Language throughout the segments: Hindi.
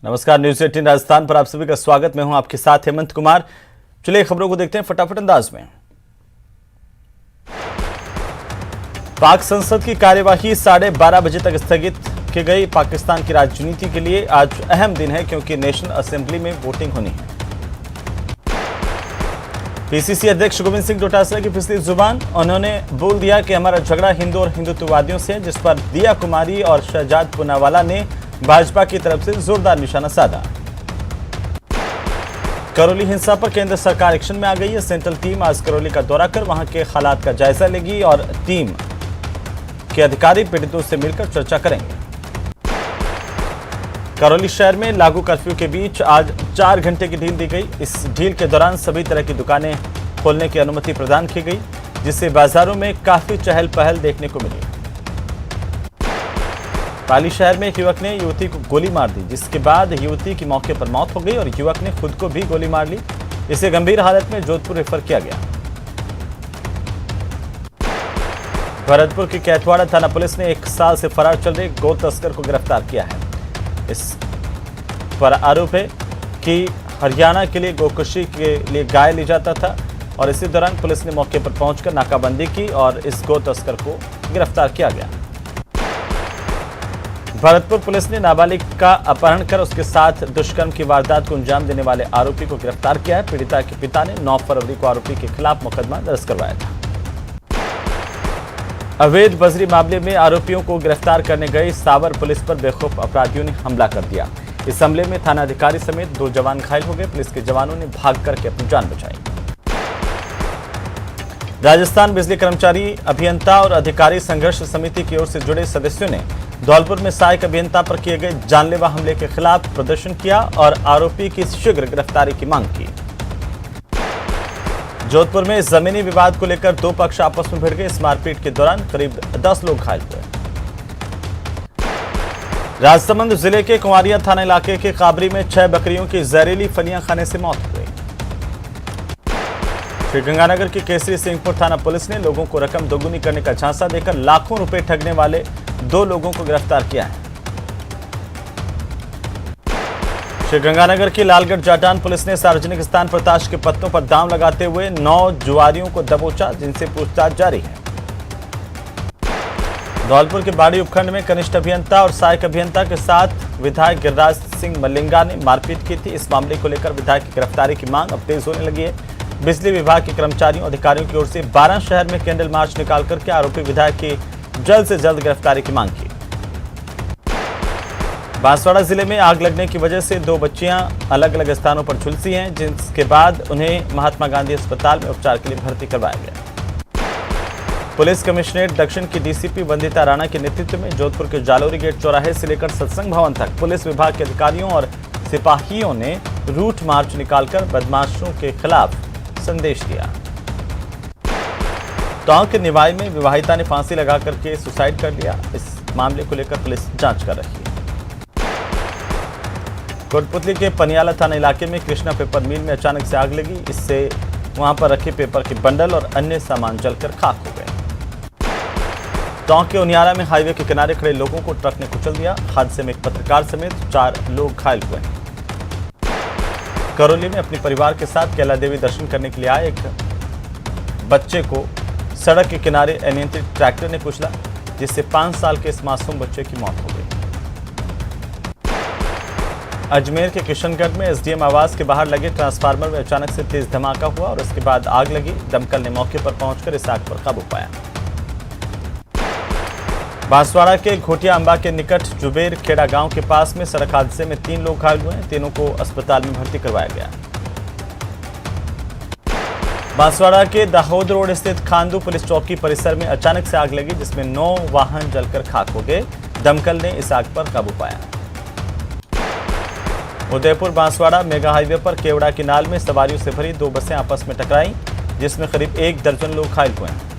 नमस्कार, न्यूज 18 राजस्थान पर आप सभी का स्वागत। मैं हूं आपके साथ हेमंत कुमार। चलिए खबरों को देखते हैं फटाफट अंदाज में। पाक संसद की कार्यवाही 12:30 बजे तक स्थगित की गई। पाकिस्तान की राजनीति के लिए आज अहम दिन है क्योंकि नेशनल असेंबली में वोटिंग होनी है। पीसीसी अध्यक्ष गोविंद सिंह डोटासरा की फिसली जुबान। उन्होंने बोल दिया कि हमारा झगड़ा हिंदू और हिंदुत्ववादियों से, जिस पर दिया कुमारी और शहजाद पूनावाला ने भाजपा की तरफ से जोरदार निशाना साधा। करौली हिंसा पर केंद्र सरकार एक्शन में आ गई है। सेंट्रल टीम आज करौली का दौरा कर वहां के हालात का जायजा लेगी और टीम के अधिकारी पीड़ितों से मिलकर चर्चा करेंगे। करौली शहर में लागू कर्फ्यू के बीच आज 4 घंटे की ढील दी गई। इस ढील के दौरान सभी तरह की दुकानें खोलने की अनुमति प्रदान की गई, जिससे बाजारों में काफी चहल पहल देखने को मिली। पाली शहर में एक युवक ने युवती को गोली मार दी, जिसके बाद युवती की मौके पर मौत हो गई और युवक ने खुद को भी गोली मार ली। इसे गंभीर हालत में जोधपुर रेफर किया गया। भरतपुर की कैथवाड़ा थाना पुलिस ने 1 साल से फरार चल रहे गौ तस्कर को गिरफ्तार किया है। इस पर आरोप है कि हरियाणा के लिए गोकशी के लिए गाय ले जाता था और इसी दौरान पुलिस ने मौके पर पहुंचकर नाकाबंदी की और इस गौ तस्कर को गिरफ्तार किया गया। भरतपुर पुलिस ने नाबालिग का अपहरण कर उसके साथ दुष्कर्म की वारदात को अंजाम देने वाले आरोपी को गिरफ्तार किया है। पीड़िता के पिता ने 9 फरवरी को आरोपी के खिलाफ मुकदमा दर्ज करवाया था। अवैध बजरी मामले में आरोपियों को गिरफ्तार करने गई सावर पुलिस पर बेखौफ अपराधियों ने हमला कर दिया। इस हमले में थानाधिकारी समेत 2 जवान घायल हो गए। पुलिस के जवानों ने भाग करके अपनी जान बचाई। राजस्थान बिजली कर्मचारी अभियंता और अधिकारी संघर्ष समिति की ओर से जुड़े सदस्यों ने धौलपुर में सहायक अभियंता पर किए गए जानलेवा हमले के खिलाफ प्रदर्शन किया और आरोपी की शीघ्र गिरफ्तारी की मांग की। जोधपुर में जमीनी विवाद को लेकर 2 पक्ष आपस में भिड़ गए। इस मारपीट के दौरान करीब 10 लोग घायल हुए। राजसमंद जिले के कुंवारिया थाना इलाके के काबरी में 6 बकरियों की जहरीली फलियां खाने से मौत हो गई। श्रीगंगानगर की केसरी सिंहपुर थाना पुलिस ने लोगों को रकम दोगुनी करने का झांसा देकर लाखों रुपए ठगने वाले 2 लोगों को गिरफ्तार किया है। श्रीगंगानगर की लालगढ़ जाटान पुलिस ने सार्वजनिक स्थान पर ताश के पत्तों पर दांव लगाते हुए 9 जुआरियों को दबोचा, जिनसे पूछताछ जारी है। धौलपुर के बाड़ी उपखंड में कनिष्ठ अभियंता और सहायक अभियंता के साथ विधायक गिरिराज सिंह मलिंगा ने मारपीट की थी। इस मामले को लेकर विधायक की गिरफ्तारी की मांग अब तेज होने लगी है। बिजली विभाग के कर्मचारियों अधिकारियों की ओर से 12 शहर में कैंडल मार्च निकाल करके आरोपी विधायक की जल्द से जल्द गिरफ्तारी की मांग की। बांसवाड़ा जिले में आग लगने की वजह से 2 बच्चियां अलग अलग स्थानों पर झुलसी हैं, जिसके बाद उन्हें महात्मा गांधी अस्पताल में उपचार के लिए भर्ती करवाया गया। पुलिस कमिश्नरेट दक्षिण की डीसीपी वंदिता राणा के नेतृत्व में जोधपुर के जालोरी गेट चौराहे से लेकर सत्संग भवन तक पुलिस विभाग के अधिकारियों और सिपाहियों ने रूट मार्च निकालकर बदमाशों के खिलाफ संदेश दिया। टोंक के निवाई में विवाहिता ने फांसी लगा करके सुसाइड कर लिया। इस मामले को लेकर पुलिस जांच कर रही है। कोटपुतली के पनियाला थाना इलाके में कृष्णा पेपर मिल में अचानक से आग लगी। इससे वहां पर रखे पेपर के बंडल और अन्य सामान जलकर खाक हो गए। टोंक के उनियारा में हाईवे के किनारे खड़े लोगों को ट्रक ने कुचल दिया। हादसे में एक पत्रकार समेत 4 लोग घायल हुए। करौली में अपने परिवार के साथ कैला देवी दर्शन करने के लिए आए एक बच्चे को सड़क के किनारे अनियंत्रित ट्रैक्टर ने कुचला, जिससे 5 साल के इस मासूम बच्चे की मौत हो गई। अजमेर के किशनगढ़ में एसडीएम आवास के बाहर लगे ट्रांसफार्मर में अचानक से तेज धमाका हुआ और उसके बाद आग लगी। दमकल ने मौके पर पहुंचकर इस आग पर काबू पाया। बांसवाड़ा के घोटिया अंबा के निकट जुबेर खेड़ा गांव के पास में सड़क हादसे में 3 लोग घायल हुए हैं। तीनों को अस्पताल में भर्ती करवाया गया। बांसवाड़ा के दाहोद रोड स्थित खांदू पुलिस चौकी परिसर में अचानक से आग लगी, जिसमें 9 वाहन जलकर खाक हो गए। दमकल ने इस आग पर काबू पाया। उदयपुर बांसवाड़ा मेगा हाईवे पर केवड़ा की नाल में सवारियों से भरी 2 बसें आपस में टकराई, जिसमें करीब 1 दर्जन लोग घायल हुए हैं।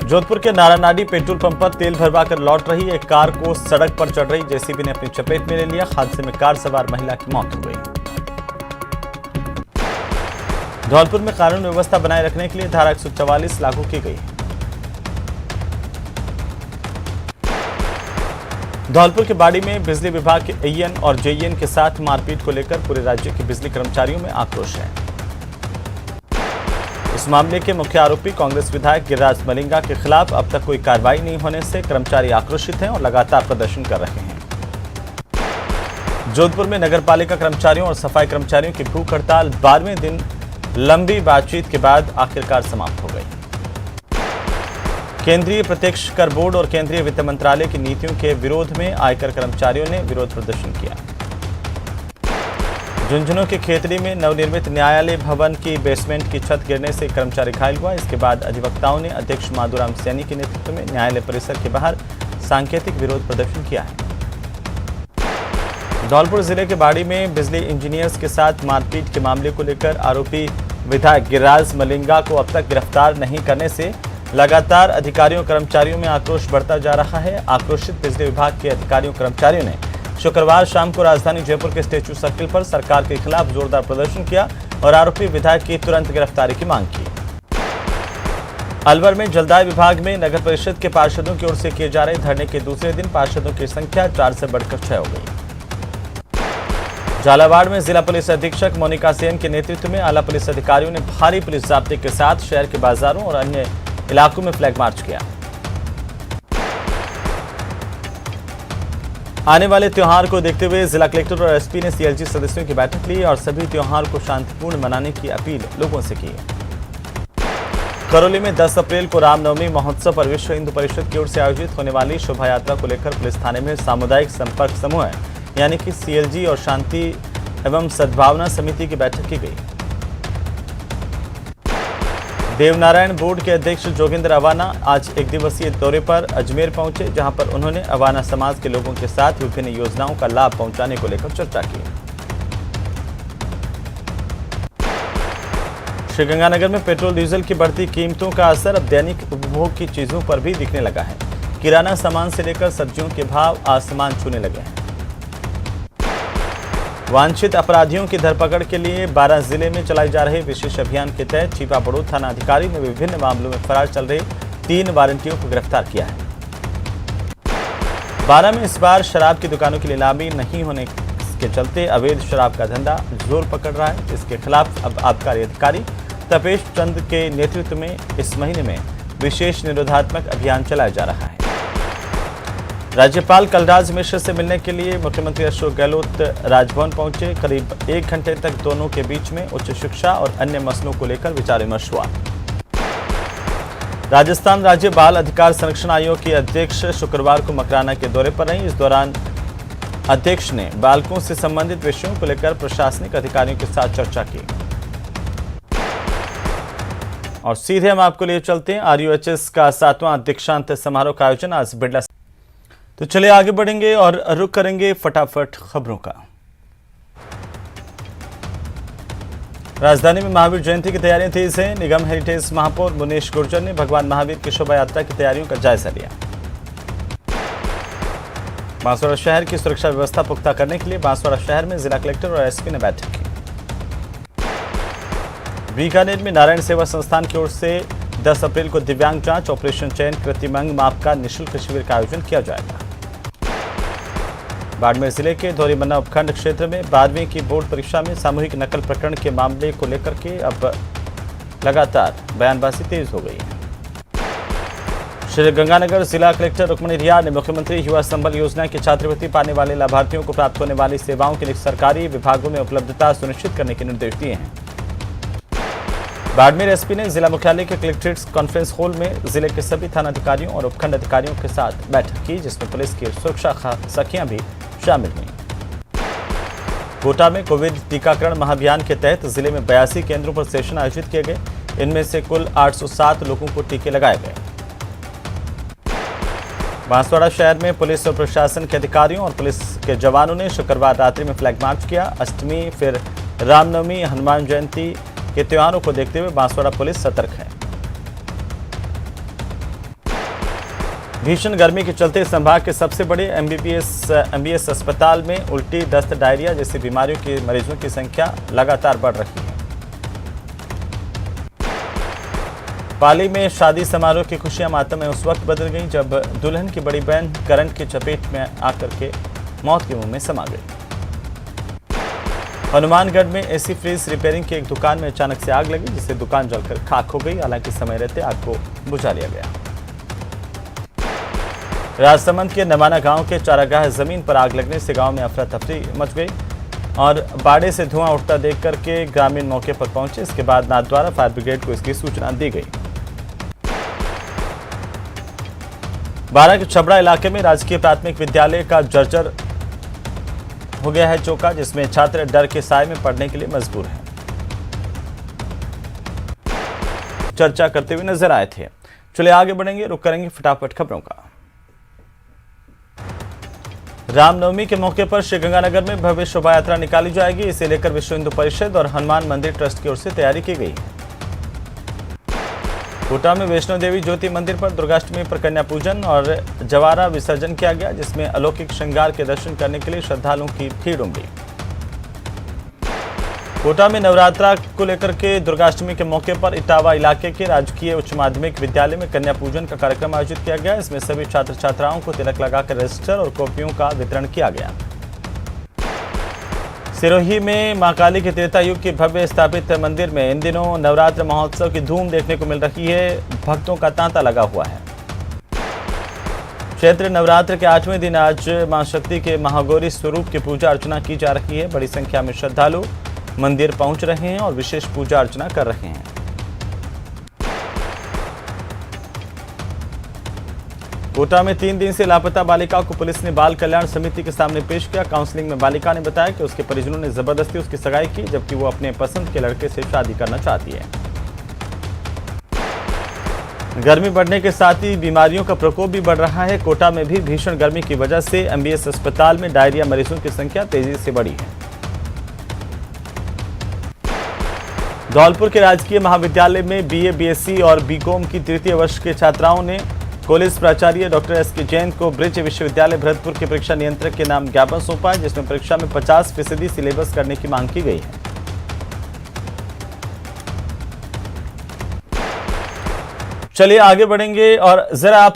जोधपुर के नारानाडी पेट्रोल पंप पर तेल भरवा कर लौट रही एक कार को सड़क पर चढ़ रही जेसीबी ने अपनी चपेट में ले लिया। हादसे में कार सवार महिला की मौत हो गई। धौलपुर में कानून व्यवस्था बनाए रखने के लिए धारा 144 लागू की गई। धौलपुर के बाड़ी में बिजली विभाग के एईएन और जेईएन के साथ मारपीट को लेकर पूरे राज्य के बिजली कर्मचारियों में आक्रोश है। इस मामले के मुख्य आरोपी कांग्रेस विधायक गिरिराज मलिंगा के खिलाफ अब तक कोई कार्रवाई नहीं होने से कर्मचारी आक्रोशित हैं और लगातार प्रदर्शन कर रहे हैं। जोधपुर में नगरपालिका कर्मचारियों और सफाई कर्मचारियों की भूख हड़ताल 12वें दिन लंबी बातचीत के बाद आखिरकार समाप्त हो गई। केंद्रीय प्रत्यक्ष कर बोर्ड और केंद्रीय वित्त मंत्रालय की नीतियों के विरोध में आयकर कर्मचारियों ने विरोध प्रदर्शन किया। झुंझुनू के खेतड़ी में नवनिर्मित न्यायालय भवन की बेसमेंट की छत गिरने से कर्मचारी घायल हुआ। इसके बाद अधिवक्ताओं ने अध्यक्ष माधुराम सैनी के नेतृत्व में न्यायालय परिसर के बाहर सांकेतिक विरोध प्रदर्शन किया है। धौलपुर जिले के बाड़ी में बिजली इंजीनियर्स के साथ मारपीट के मामले को लेकर आरोपी विधायक गिरिराज मलिंगा को अब तक गिरफ्तार नहीं करने से लगातार अधिकारियों कर्मचारियों में आक्रोश बढ़ता जा रहा है। आक्रोशित बिजली विभाग के अधिकारियों कर्मचारियों ने शुक्रवार शाम को राजधानी जयपुर के स्टैच्यू सर्किल पर सरकार के खिलाफ जोरदार प्रदर्शन किया और आरोपी विधायक की तुरंत गिरफ्तारी की मांग की। अलवर में जलदाय विभाग में नगर परिषद के पार्षदों की ओर से किए जा रहे धरने के दूसरे दिन पार्षदों की संख्या 4 से बढ़कर 6 हो गई। झालावाड़ में जिला पुलिस अधीक्षक मोनिका सेन के नेतृत्व में आला पुलिस अधिकारियों ने भारी पुलिस जाब्ते के साथ शहर के बाजारों और अन्य इलाकों में फ्लैग मार्च किया। आने वाले त्योहार को देखते हुए जिला कलेक्टर और एसपी ने सीएलजी सदस्यों की बैठक ली और सभी त्योहार को शांतिपूर्ण मनाने की अपील लोगों से की। करौली में 10 अप्रैल को रामनवमी महोत्सव पर विश्व हिंदू परिषद की ओर से आयोजित होने वाली शोभा यात्रा को लेकर पुलिस थाने में सामुदायिक संपर्क समूह यानी कि सीएलजी और शांति एवं सद्भावना समिति की बैठक की गई। देवनारायण बोर्ड के अध्यक्ष जोगिंदर अवाना आज एक दिवसीय दौरे पर अजमेर पहुंचे, जहां पर उन्होंने अवाना समाज के लोगों के साथ विभिन्न योजनाओं का लाभ पहुंचाने को लेकर चर्चा की। श्रीगंगानगर में पेट्रोल डीजल की बढ़ती कीमतों का असर अब दैनिक उपभोग की चीजों पर भी दिखने लगा है। किराना सामान से लेकर सब्जियों के भाव आसमान छूने लगे हैं। वांछित अपराधियों की धरपकड़ के लिए 12 जिले में चलाए जा रहे विशेष अभियान के तहत छिपाबड़ोद थाना अधिकारी ने विभिन्न मामलों में फरार चल रहे 3 वारंटियों को गिरफ्तार किया है। 12 में इस बार शराब की दुकानों की नीलामी नहीं होने के चलते अवैध शराब का धंधा जोर पकड़ रहा है। इसके खिलाफ अब आबकारी अधिकारी तपेश चंद के नेतृत्व में इस महीने में विशेष निरोधात्मक अभियान चलाया जा रहा है। राज्यपाल कलराज मिश्र से मिलने के लिए मुख्यमंत्री अशोक गहलोत राजभवन पहुंचे। करीब 1 घंटे तक दोनों के बीच में उच्च शिक्षा और अन्य मसलों को लेकर विचार विमर्श हुआ। राजस्थान राज्य बाल अधिकार संरक्षण आयोग की अध्यक्ष शुक्रवार को मकराना के दौरे पर रही। इस दौरान अध्यक्ष ने बालकों से संबंधित विषयों को लेकर प्रशासनिक अधिकारियों के साथ चर्चा की। और सीधे हम आपको लिए चलते हैं आरयूएचएस का 7वां दीक्षांत समारोह का आयोजन आज बिरला। तो चलिए आगे बढ़ेंगे और रुख करेंगे फटाफट खबरों का। राजधानी में महावीर जयंती की तैयारियां तेज हैं। निगम हेरिटेज महापौर मुनेश गुर्जर ने भगवान महावीर की शोभा यात्रा की तैयारियों का जायजा लिया। बांसवाड़ा शहर की सुरक्षा व्यवस्था पुख्ता करने के लिए बांसवाड़ा शहर में जिला कलेक्टर और एसपी ने बैठक की। बीकानेर में नारायण सेवा संस्थान की ओर से 10 अप्रैल को दिव्यांग जांच ऑपरेशन चयन कृत्रिमंग माप का निःशुल्क शिविर का आयोजन किया जाएगा। बाड़मेर जिले के धौरीमन्ना उपखंड क्षेत्र में 12वीं की बोर्ड परीक्षा में सामूहिक नकल प्रकरण के मामले को लेकर के अब लगातार बयानबाजी तेज हो गई है। श्रीगंगानगर जिला कलेक्टर रुक्मणी रिया ने मुख्यमंत्री युवा संबल योजना की छात्रवृत्ति पाने वाले लाभार्थियों को प्राप्त होने वाली सेवाओं के लिए सरकारी विभागों में उपलब्धता सुनिश्चित करने के निर्देश दिए हैं। बाड़मेर एसपी ने जिला मुख्यालय के कलेक्ट्रेट कॉन्फ्रेंस हॉल में जिले के सभी थानाधिकारियों और उपखंड अधिकारियों के साथ बैठक की, जिसमें पुलिस की सुरक्षा सखियां भी शामिल हुई। कोटा में कोविड टीकाकरण महाअभियान के तहत जिले में 82 केंद्रों पर सेशन आयोजित किए गए। इनमें से कुल 807 लोगों को टीके लगाए गए। बांसवाड़ा शहर में पुलिस और प्रशासन के अधिकारियों और पुलिस के जवानों ने शुक्रवार रात्रि में फ्लैग मार्च किया। अष्टमी फिर रामनवमी हनुमान जयंती के त्योहारों को देखते हुए बांसवाड़ा पुलिस सतर्क है। भीषण गर्मी के चलते संभाग के सबसे बड़े एमबीएस अस्पताल में उल्टी, दस्त, डायरिया जैसी बीमारियों के मरीजों की संख्या लगातार बढ़ रही है। पाली में शादी समारोह की खुशियां मातम में उस वक्त बदल गईं जब दुल्हन की बड़ी बहन करंट की चपेट में आकर के मौत के मुंह में समा गई। हनुमानगढ़ में एसी फ्रीज रिपेयरिंग की एक दुकान में अचानक से आग लगी, जिससे दुकान जलकर खाक हो गई। हालांकि समय रहते आग को बुझा लिया गया। राजसमंद के नवाना गांव के चारागाह जमीन पर आग लगने से गांव में अफरा तफरी मच गई और बाड़े से धुआं उठता देख करके ग्रामीण मौके पर पहुंचे। इसके बाद नाथद्वारा फायर ब्रिगेड को इसकी सूचना दी गई। बारां के छबड़ा इलाके में राजकीय प्राथमिक विद्यालय का जर्जर हो गया है चौका, जिसमें छात्र डर के साए में पढ़ने के लिए मजबूर हैं। चर्चा करते हुए नजर आए थे। चलिए आगे बढ़ेंगे, रुक करेंगे फटाफट खबरों का। रामनवमी के मौके पर श्रीगंगानगर में भव्य शोभा यात्रा निकाली जाएगी। इसे लेकर विश्व हिंदू परिषद और हनुमान मंदिर ट्रस्ट की ओर से तैयारी की गई। कोटा में वैष्णो देवी ज्योति मंदिर पर दुर्गाष्टमी पर कन्या पूजन और जवारा विसर्जन किया गया, जिसमें अलौकिक श्रृंगार के दर्शन करने के लिए श्रद्धालुओं की भीड़ उमड़ी। कोटा में नवरात्रा को लेकर के दुर्गाष्टमी के मौके पर इटावा इलाके के राजकीय उच्च माध्यमिक विद्यालय में कन्या पूजन का कार्यक्रम आयोजित किया गया। इसमें सभी छात्र छात्राओं को तिलक लगाकर रजिस्टर और कॉपियों का वितरण किया गया। सिरोही में मां काली के त्रेता युग के भव्य स्थापित मंदिर में इन दिनों नवरात्र महोत्सव की धूम देखने को मिल रही है। भक्तों का तांता लगा हुआ है। चैत्र नवरात्र के 8वें दिन आज मां शक्ति के महागौरी स्वरूप की पूजा अर्चना की जा रही है। बड़ी संख्या में श्रद्धालु मंदिर पहुंच रहे हैं और विशेष पूजा अर्चना कर रहे हैं। कोटा में 3 दिन से लापता बालिका को पुलिस ने बाल कल्याण समिति के सामने पेश किया। काउंसलिंग में बालिका ने बताया कि उसके परिजनों ने जबरदस्ती उसकी सगाई की, जबकि वो अपने पसंद के लड़के से शादी करना चाहती है। गर्मी बढ़ने के साथ ही बीमारियों का प्रकोप भी बढ़ रहा है। कोटा में भी भीषण गर्मी की वजह से एमबीएस अस्पताल में डायरिया मरीजों की संख्या तेजी से बढ़ी है। धौलपुर के राजकीय महाविद्यालय में बीए, बीएससी और बीकॉम की तृतीय वर्ष के छात्राओं ने कॉलेज प्राचार्य डॉक्टर एसके जैन को ब्रिज विश्वविद्यालय भरतपुर के परीक्षा नियंत्रक के नाम ज्ञापन सौंपा, जिसमें परीक्षा में 50% सिलेबस करने की मांग की गई है। चलिए आगे बढ़ेंगे और जरा आप